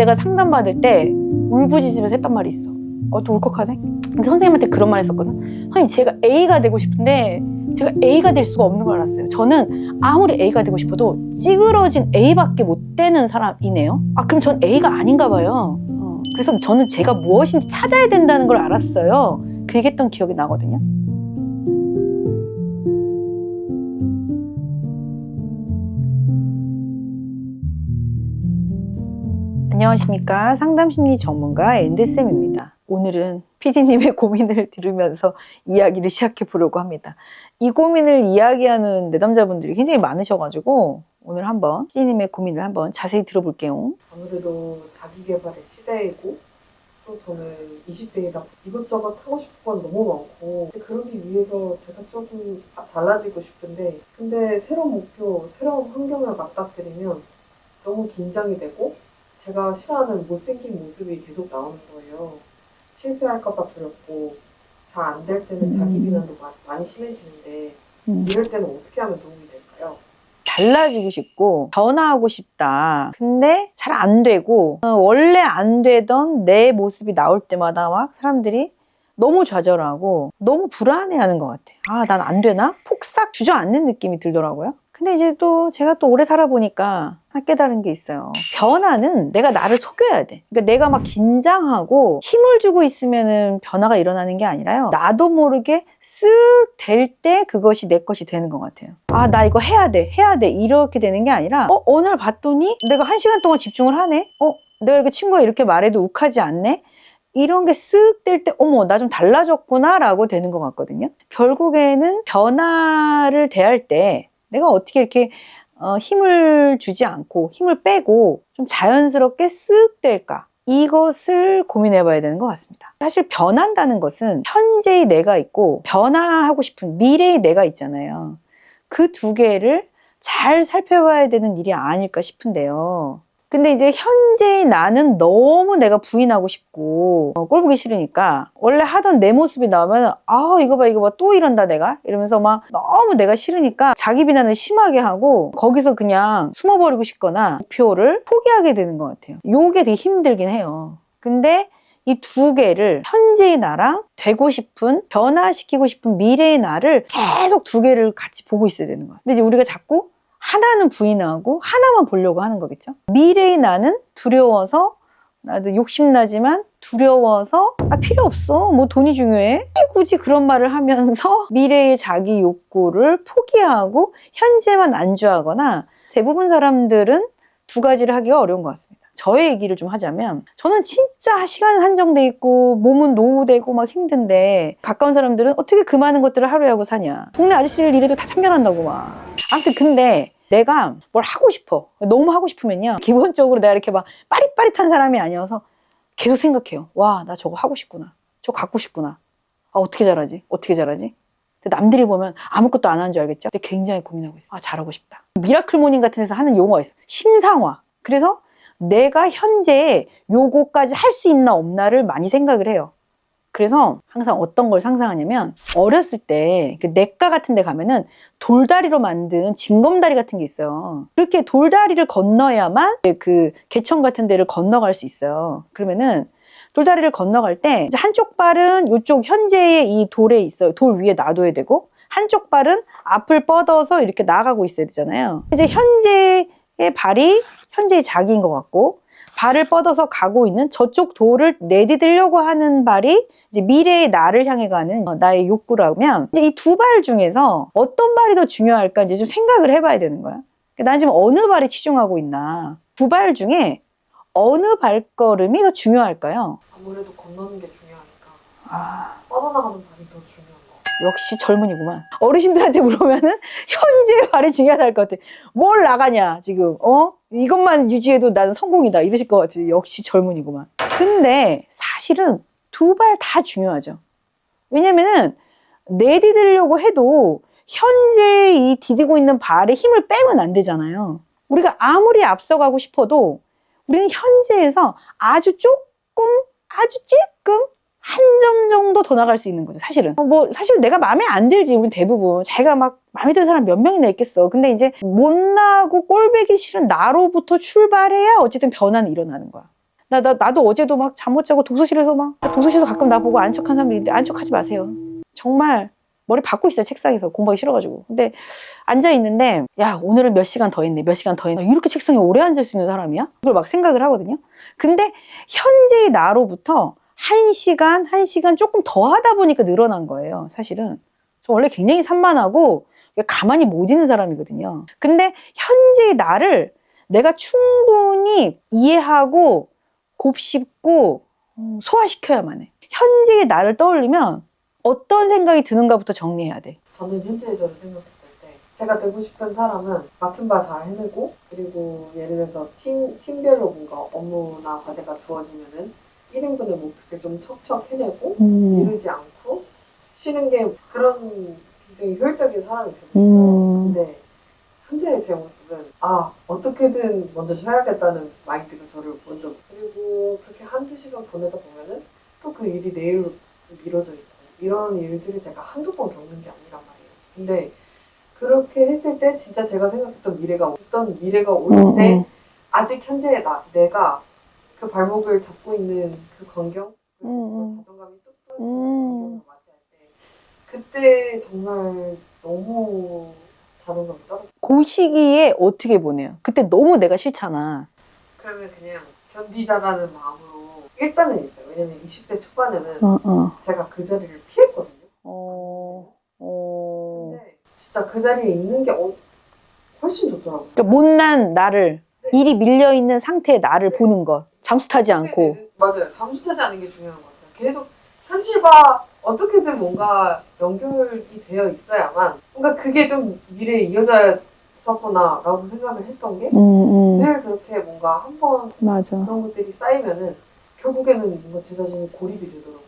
내가 상담받을 때 울부짖으면서 했단 말이 있어. 또 울컥하네. 근데 선생님한테 그런 말 했었거든. 선생님, 제가 A가 되고 싶은데 제가 A가 될 수가 없는 걸 알았어요. 저는 아무리 A가 되고 싶어도 찌그러진 A밖에 못 되는 사람이네요. 그럼 전 A가 아닌가 봐요. 그래서 저는 제가 무엇인지 찾아야 된다는 걸 알았어요. 그 얘기했던 기억이 나거든요. 안녕하십니까. 상담심리 전문가 앤드쌤입니다. 오늘은 PD님의 고민을 들으면서 이야기를 시작해 보려고 합니다. 이 고민을 이야기하는 내담자분들이 굉장히 많으셔가지고 오늘 한번 PD님의 고민을 한번 자세히 들어볼게요. 아무래도 자기계발의 시대이고 또 저는 20대이다 이것저것 하고 싶은 건 너무 많고 그러기 위해서 제가 조금 달라지고 싶은데 근데 새로운 목표, 새로운 환경을 맞닥뜨리면 너무 긴장이 되고 제가 싫어하는 못생긴 모습이 계속 나오는 거예요. 실패할까봐 두렵고 잘 안 될 때는 자기 비난도 많이 심해지는데 이럴 때는 어떻게 하면 도움이 될까요? 달라지고 싶고 변화하고 싶다. 근데 잘 안 되고 원래 안 되던 내 모습이 나올 때마다 막 사람들이 너무 좌절하고 너무 불안해하는 것 같아요. 난 안 되나? 폭삭 주저앉는 느낌이 들더라고요. 근데 이제 또 제가 또 오래 살아보니까 깨달은 게 있어요. 변화는 내가 나를 속여야 돼. 그러니까 내가 막 긴장하고 힘을 주고 있으면은 변화가 일어나는 게 아니라요. 나도 모르게 쓱 될 때 그것이 내 것이 되는 것 같아요. 나 이거 해야 돼. 이렇게 되는 게 아니라 어느 날 봤더니 내가 1시간 동안 집중을 하네. 내가 이렇게 친구가 이렇게 말해도 욱하지 않네. 이런 게 쓱 될 때 어머 나 좀 달라졌구나 라고 되는 것 같거든요. 결국에는 변화를 대할 때 내가 어떻게 이렇게 힘을 주지 않고 힘을 빼고 좀 자연스럽게 쓱 될까? 이것을 고민해 봐야 되는 것 같습니다. 사실 변한다는 것은 현재의 내가 있고 변화하고 싶은 미래의 내가 있잖아요. 그 두 개를 잘 살펴봐야 되는 일이 아닐까 싶은데요. 근데 이제 현재의 나는 너무 내가 부인하고 싶고 꼴 보기 싫으니까 원래 하던 내 모습이 나오면 이거 봐 또 이런다 내가 이러면서 막 너무 내가 싫으니까 자기 비난을 심하게 하고 거기서 그냥 숨어버리고 싶거나 목표를 포기하게 되는 것 같아요. 요게 되게 힘들긴 해요. 근데 이 두 개를 현재의 나랑 되고 싶은 변화시키고 싶은 미래의 나를 계속 두 개를 같이 보고 있어야 되는 거예요. 근데 이제 우리가 자꾸 하나는 부인하고 하나만 보려고 하는 거겠죠. 미래의 나는 두려워서 나도 욕심나지만 두려워서 필요 없어 뭐 돈이 중요해 굳이 그런 말을 하면서 미래의 자기 욕구를 포기하고 현재만 안주하거나 대부분 사람들은 두 가지를 하기가 어려운 것 같습니다. 저의 얘기를 좀 하자면 저는 진짜 시간은 한정돼 있고 몸은 노후되고 막 힘든데 가까운 사람들은 어떻게 그 많은 것들을 하루에 하고 사냐. 동네 아저씨를 일해도 다 참견한다고 막. 아무튼 근데 내가 뭘 하고 싶어. 너무 하고 싶으면요. 기본적으로 내가 이렇게 막 빠릿빠릿한 사람이 아니어서 계속 생각해요. 와, 나 저거 하고 싶구나. 저거 갖고 싶구나. 어떻게 잘하지? 근데 남들이 보면 아무것도 안 하는 줄 알겠죠? 근데 굉장히 고민하고 있어요. 잘하고 싶다. 미라클 모닝 같은 데서 하는 용어가 있어요. 심상화. 그래서 내가 현재 요거까지 할 수 있나 없나를 많이 생각을 해요. 그래서 항상 어떤 걸 상상하냐면 어렸을 때 그 냇가 같은 데 가면은 돌다리로 만든 징검다리 같은 게 있어요. 그렇게 돌다리를 건너야만 그 개천 같은 데를 건너갈 수 있어요. 그러면은 돌다리를 건너갈 때 이제 한쪽 발은 이쪽 현재의 이 돌에 있어요. 돌 위에 놔둬야 되고 한쪽 발은 앞을 뻗어서 이렇게 나가고 있어야 되잖아요. 이제 현재의 발이 현재의 자기인 것 같고 발을 뻗어서 가고 있는 저쪽 돌을 내디디려고 하는 발이 이제 미래의 나를 향해 가는 나의 욕구라면 이제 이 두 발 중에서 어떤 발이 더 중요할까 이제 좀 생각을 해봐야 되는 거야. 난 지금 어느 발에 치중하고 있나. 두 발 중에 어느 발걸음이 더 중요할까요? 아무래도 건너는 게 중요하니까 뻗어나가는 발이 더 중요한 거. 역시 젊은이구만. 어르신들한테 물어보면은 현재의 발이 중요하다 것 같아. 뭘 나가냐 지금 이것만 유지해도 나는 성공이다 이러실 것 같아. 역시 젊은이구만. 근데 사실은 두 발 다 중요하죠. 왜냐면은 내디디려고 해도 현재 이 디디고 있는 발에 힘을 빼면 안 되잖아요. 우리가 아무리 앞서가고 싶어도 우리는 현재에서 아주 조금 아주 찔끔 한 점 정도 더 나갈 수 있는 거죠. 사실은 사실 내가 마음에 안 들지. 우린 대부분 자기가 막 마음에 드는 사람 몇 명이나 있겠어. 근데 이제 못나고 꼴보기 싫은 나로부터 출발해야 어쨌든 변화는 일어나는 거야. 나도 어제도 막 잠 못 자고 독서실에서 독서실에서 가끔 나보고 안 척한 사람들이 있는데 안 척하지 마세요. 정말 머리 박고 있어요. 책상에서 공부하기 싫어가지고. 근데 앉아있는데 야 오늘은 몇 시간 더 했네 몇 시간 더 했네 이렇게 책상에 오래 앉을 수 있는 사람이야? 그걸 막 생각을 하거든요. 근데 현재의 나로부터 1시간 조금 더 하다 보니까 늘어난 거예요. 사실은 저 원래 굉장히 산만하고 가만히 못 있는 사람이거든요. 근데 현재의 나를 내가 충분히 이해하고 곱씹고 소화시켜야만 해. 현재의 나를 떠올리면 어떤 생각이 드는가부터 정리해야 돼. 저는 현재의 저를 생각했을 때 제가 되고 싶은 사람은 맡은 바 잘 해내고, 그리고 예를 들어서 팀별로 뭔가 업무나 과제가 주어지면은 1인분의 몫을 좀 척척 해내고 미루지 않고 쉬는 게 그런 굉장히 효율적인 사람이 되는 거예요. 근데 현재의 제 모습은 어떻게든 먼저 쉬어야겠다는 마인드가 저를 먼저, 그리고 그렇게 한두 시간 보내다 보면은 또 그 일이 내일로 미뤄져 있고 이런 일들을 제가 한두 번 겪는 게 아니란 말이에요. 근데 그렇게 했을 때 진짜 제가 생각했던 미래가 올 때 아직 현재의 내가 그 발목을 잡고 있는 그 광경, 그리고 자존감이 뚝뚝 광경을 맞이할 때 그때 정말 너무 자존감이 떨어져요. 그 시기에 어떻게 보내요? 그때 너무 내가 싫잖아. 그러면 그냥 견디자라는 마음으로 일단은 있어요. 왜냐면 20대 초반에는 제가 그 자리를 피했거든요. 근데 진짜 그 자리에 있는 게 훨씬 좋더라고요. 그러니까 못난 나를, 일이 밀려있는 상태의 나를 보는 것. 잠수 타지 않고. 맞아요. 잠수 타지 않는 게 중요한 것 같아요. 계속 현실과 어떻게든 뭔가 연결이 되어 있어야만 뭔가 그게 좀 미래에 이어졌었구나 라고 생각을 했던 게 늘 그렇게 뭔가 한번 그런 것들이 쌓이면은 결국에는 뭔가 제 자신이 고립이 되더라고요.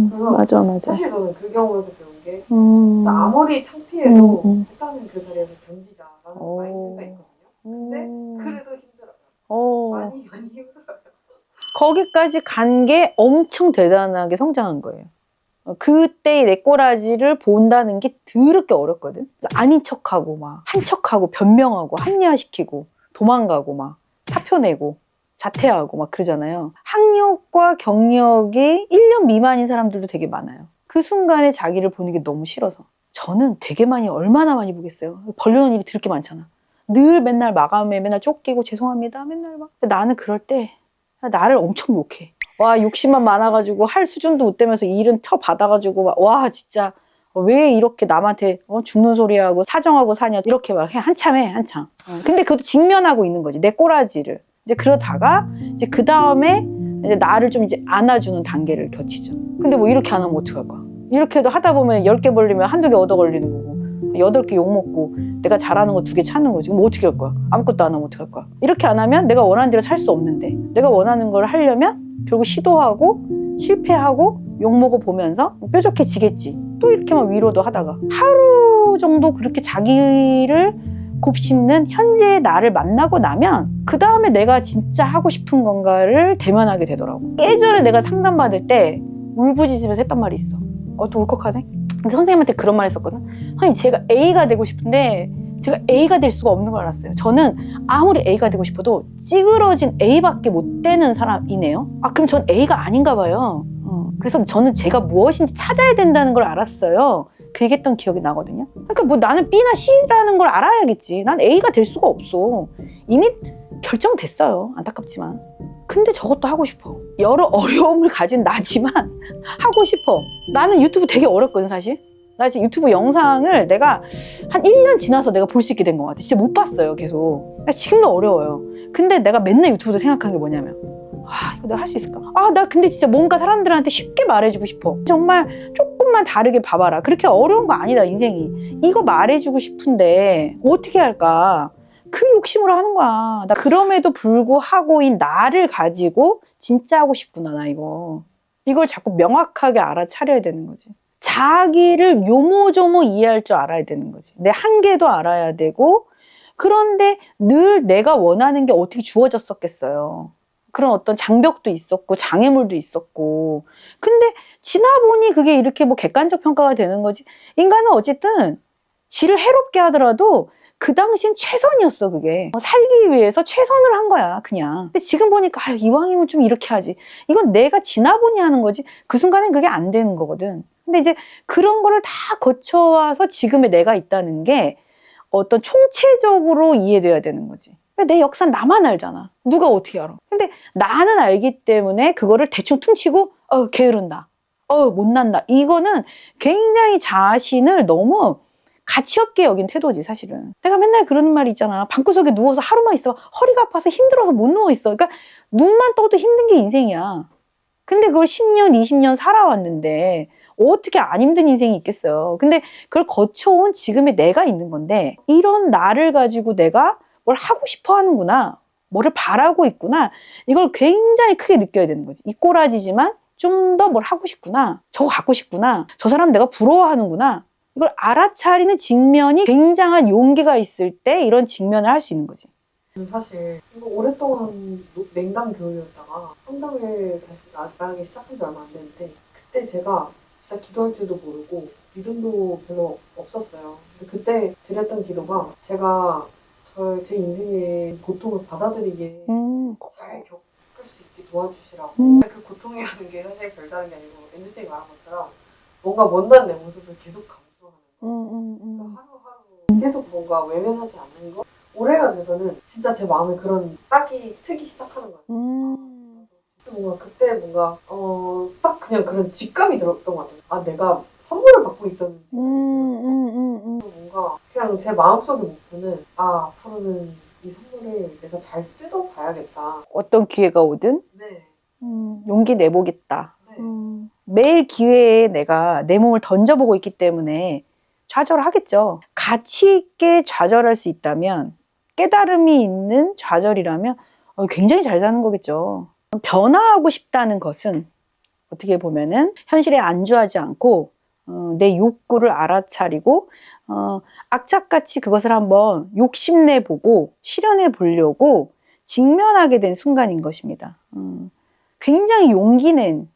그래서 맞아. 사실 저는 그 경우에서 배운 게 아무리 창피해도 일단은 그 자리에서 견디자라는 마인드가 있거든요. 근데 그래도 힘들어요. 많이 힘들어요. 거기까지 간 게 엄청 대단하게 성장한 거예요. 그때의 내 꼬라지를 본다는 게 더럽게 어렵거든. 아닌 척하고 한 척하고 변명하고 합리화시키고 도망가고 사표 내고 자퇴하고 그러잖아요. 학력과 경력이 1년 미만인 사람들도 되게 많아요. 그 순간에 자기를 보는 게 너무 싫어서. 저는 되게 얼마나 많이 보겠어요. 벌려놓은 일이 더럽게 많잖아. 늘 맨날 마감에 맨날 쫓기고 죄송합니다 맨날 근데 나는 그럴 때 나를 엄청 욕해. 와 욕심만 많아가지고 할 수준도 못 되면서 일은 받아가지고 와 진짜 왜 이렇게 남한테 죽는 소리 하고 사정하고 사냐 이렇게 한참 해. 근데 그것도 직면하고 있는 거지 내 꼬라지를. 이제 그러다가 이제 그 다음에 이제 나를 좀 이제 안아주는 단계를 거치죠. 근데 이렇게 안 하면 어떡할 거야? 이렇게 해도 하다 보면 10개 벌리면 한두 개 얻어 걸리는 거고 8개 욕먹고 내가 잘하는 거 2개 찾는 거지. 그럼 어떻게 할 거야? 아무것도 안 하면 어떡할 거야? 이렇게 안 하면 내가 원하는 대로 살 수 없는데 내가 원하는 걸 하려면 결국 시도하고 실패하고 욕먹어 보면서 뾰족해지겠지. 또 이렇게 위로도 하다가 하루 정도 그렇게 자기를 곱씹는 현재의 나를 만나고 나면 그 다음에 내가 진짜 하고 싶은 건가를 대면하게 되더라고. 예전에 내가 상담받을 때 울부짖으면서 했던 말이 있어. 또 울컥하네? 근데 선생님한테 그런 말 했었거든. 선생님 제가 A가 되고 싶은데 제가 A가 될 수가 없는 걸 알았어요. 저는 아무리 A가 되고 싶어도 찌그러진 A밖에 못 되는 사람이네요. 그럼 전 A가 아닌가 봐요. 그래서 저는 제가 무엇인지 찾아야 된다는 걸 알았어요. 그 얘기했던 기억이 나거든요. 그러니까 나는 B나 C라는 걸 알아야겠지. 난 A가 될 수가 없어. 이미 결정됐어요. 안타깝지만. 근데 저것도 하고 싶어. 여러 어려움을 가진 나지만 하고 싶어. 나는 유튜브 되게 어렵거든 사실. 나 지금 유튜브 영상을 내가 한 1년 지나서 내가 볼 수 있게 된 것 같아. 진짜 못 봤어요 계속. 지금도 어려워요. 근데 내가 맨날 유튜브에서 생각한 게 뭐냐면 이거 내가 할 수 있을까? 나 근데 진짜 뭔가 사람들한테 쉽게 말해주고 싶어. 정말 조금만 다르게 봐봐라. 그렇게 어려운 거 아니다 인생이. 이거 말해주고 싶은데 어떻게 할까? 그 욕심으로 하는 거야. 나 그럼에도 불구하고인 나를 가지고 진짜 하고 싶구나 나 이걸 자꾸 명확하게 알아차려야 되는 거지. 자기를 요모조모 이해할 줄 알아야 되는 거지. 내 한계도 알아야 되고. 그런데 늘 내가 원하는 게 어떻게 주어졌었겠어요. 그런 어떤 장벽도 있었고 장애물도 있었고. 근데 지나보니 그게 이렇게 객관적 평가가 되는 거지. 인간은 어쨌든 지를 해롭게 하더라도 그 당시엔 최선이었어, 그게. 살기 위해서 최선을 한 거야, 그냥. 근데 지금 보니까, 아유, 이왕이면 좀 이렇게 하지. 이건 내가 지나보니 하는 거지. 그 순간엔 그게 안 되는 거거든. 근데 이제 그런 거를 다 거쳐와서 지금의 내가 있다는 게 어떤 총체적으로 이해돼야 되는 거지. 내 역사는 나만 알잖아. 누가 어떻게 알아? 근데 나는 알기 때문에 그거를 대충 퉁치고, 게으른다. 못난다. 이거는 굉장히 자신을 너무 가치 없게 여긴 태도지, 사실은. 내가 맨날 그러는 말이 있잖아. 방구석에 누워서 하루만 있어. 허리가 아파서 힘들어서 못 누워있어. 그러니까 눈만 떠도 힘든 게 인생이야. 근데 그걸 10년, 20년 살아왔는데 어떻게 안 힘든 인생이 있겠어요. 근데 그걸 거쳐온 지금의 내가 있는 건데 이런 나를 가지고 내가 뭘 하고 싶어 하는구나. 뭐를 바라고 있구나. 이걸 굉장히 크게 느껴야 되는 거지. 이 꼬라지지만 좀 더 뭘 하고 싶구나. 저거 갖고 싶구나. 저 사람 내가 부러워하는구나. 이걸 알아차리는 직면이 굉장한 용기가 있을 때 이런 직면을 할 수 있는 거지. 저는 사실 이거 오랫동안 냉담 교육이었다가 성당을 다시 나가기 시작한 지 얼마 안 됐는데 그때 제가 진짜 기도할 줄도 모르고 믿음도 별로 없었어요. 근데 그때 드렸던 기도가 제가 제 인생의 고통을 받아들이게 잘 겪을 수 있게 도와주시라고. 그 고통이라는 게 사실 별다른 게 아니고 앤드슨이 말한 것처럼 뭔가 못난 내 모습을 계속 감수하는 거. 그러니까 하루하루 계속 뭔가 외면하지 않는 거. 올해가 돼서는 진짜 제 마음에 그런 싹이 트기 시작하는 거예요. 뭔가 그때 뭔가 딱 그냥 그런 직감이 들었던 것 같아요. 아, 내가 선물을 받고 있던 뭔가 그냥 제 마음속의 목표는 앞으로는 이 선물을 내가 잘 뜯어봐야겠다. 어떤 기회가 오든 네. 용기 내보겠다. 네. 매일 기회에 내가 내 몸을 던져보고 있기 때문에 좌절하겠죠. 가치 있게 좌절할 수 있다면, 깨달음이 있는 좌절이라면 굉장히 잘 사는 거겠죠. 변화하고 싶다는 것은 어떻게 보면은 현실에 안주하지 않고 내 욕구를 알아차리고 악착같이 그것을 한번 욕심내보고 실현해 보려고 직면하게 된 순간인 것입니다. 굉장히 용기 낸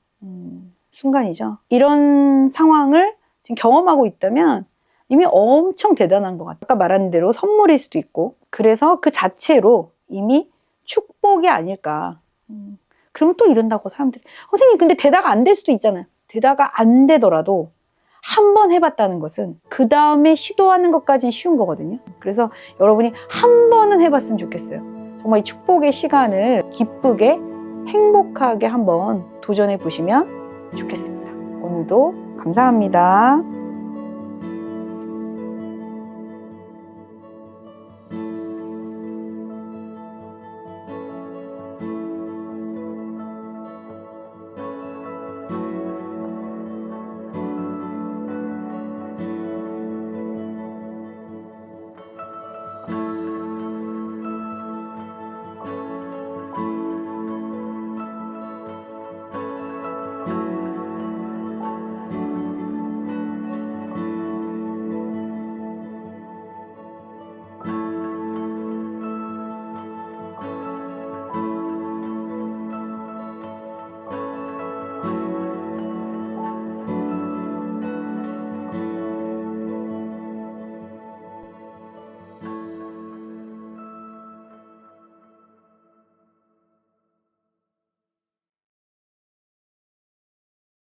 순간이죠. 이런 상황을 지금 경험하고 있다면 이미 엄청 대단한 것 같아요. 아까 말한 대로 선물일 수도 있고 그래서 그 자체로 이미 축복이 아닐까. 그러면 또 이런다고 사람들이 선생님 근데 되다가 안 될 수도 있잖아요. 되다가 안 되더라도 한 번 해봤다는 것은 그 다음에 시도하는 것까지는 쉬운 거거든요. 그래서 여러분이 한 번은 해봤으면 좋겠어요. 정말 이 축복의 시간을 기쁘게 행복하게 한번 도전해 보시면 좋겠습니다. 오늘도 감사합니다.